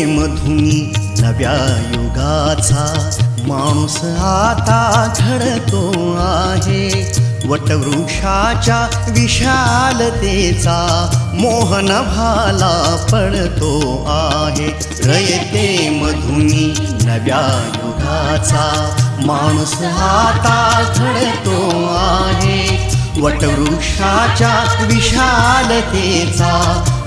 मधुनी नव्या युगाचा माणूस आता घडतो आहे. वटवृक्षाच्या विशालतेचा मोहन भाला पडतो आहे. रयते मधुनी नव्या युगाचा माणूस आता घडतो आहे. वटवृक्षाच्या विशालतेचा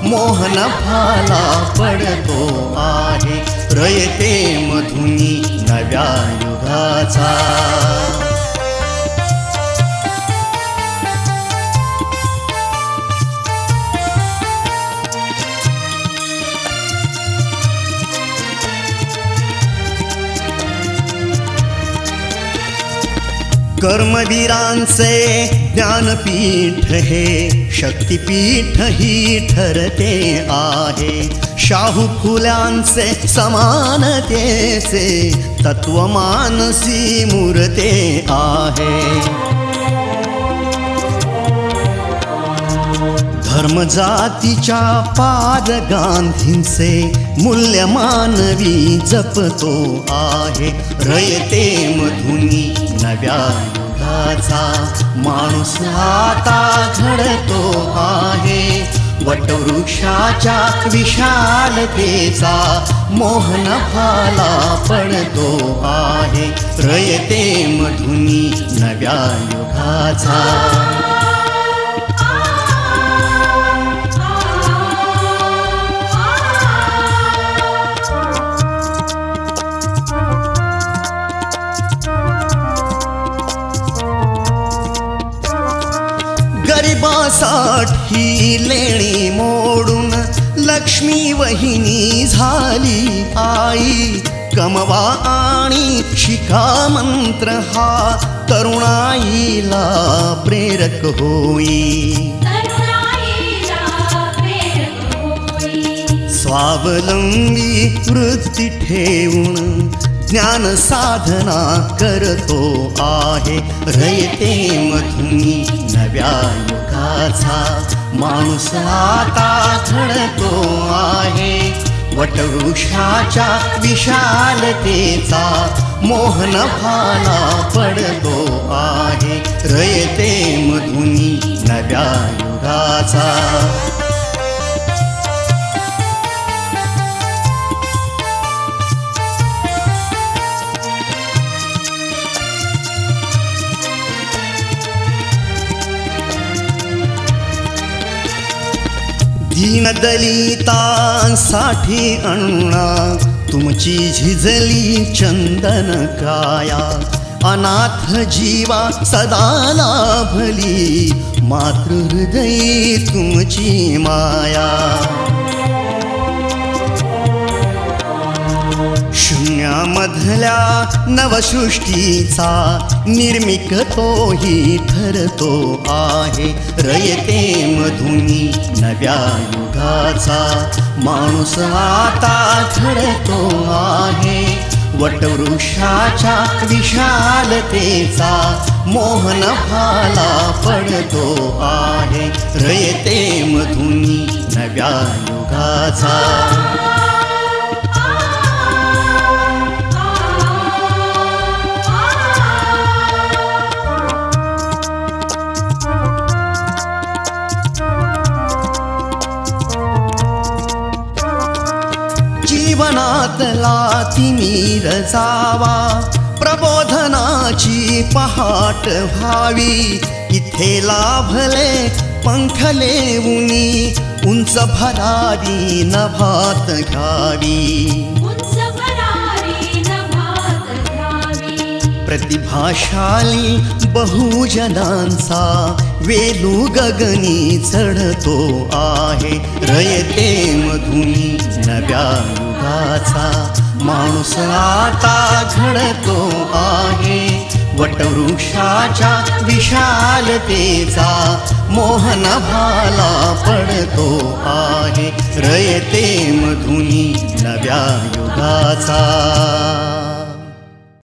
मोहन भाला पडतो आहे. रयते मधुनी नव्या युगाचा. कर्मवीरांचे ज्ञानपीठ हे शक्तिपीठ ही ठरते आहे. शाहू फुल्यांचे समानतेचे तत्वमानसी मूर्ते आहे. धर्म जातीच्या पाद गांधींचे मूल्य मानवी जपतो आहे. रयते मधुनी नव्या युगाचा माणूस आता घडतो आहे. वटवृक्षाच्या विशालतेचा मोहन भाला पडतो आहे. रयते मधुनी नव्या युगाचा. गरिबासाठी लेणी मोडून लक्ष्मी वहिनी झाली आई. कमवा आणि शिका मंत्र हा तरुणाईला प्रेरक होई. स्वावलंबी वृत्ती ठेवून ज्ञान साधना करतो आहे. रयते मधुनी नव्या युगाचा माणूस आता घडतो आहे. वटवृक्षाच्या विशालतेचा मोहन भाला पडतो आहे. रयते मधुनी नव्या युगाचा. दीनदलितांसाठी अण्णा तुमची झिजली चंदन काया. अनाथ जीवा सदा लाभली मातृहृदयी तुमची माया. शून्यामधल्या नवसृष्टीचा निर्मिक तोही ठरतो आहे. रयते मधुनी नव्या युगाचा माणूस आता घडतो आहे. वटवृक्षाच्या विशालतेचा मोहन भाला पडतो आहे. रयते मधुनी नव्या युगाचा. जीवनातला तिमिर जावा प्रबोधनाची पहाट व्हावी. इथे लाभले पंखले उनी उंच भरारी नभात घ्यावी. प्रतिभाशाली बहुजनांचा वेलू गगनी चढतो आहे. रयते मधुनी नव्या युगाचा माणूस आता घडतो आहे. वटवृक्षाच्या विशालतेचा मोहन भाला पडतो आहे. रयते मधुनी नव्या युगाचा.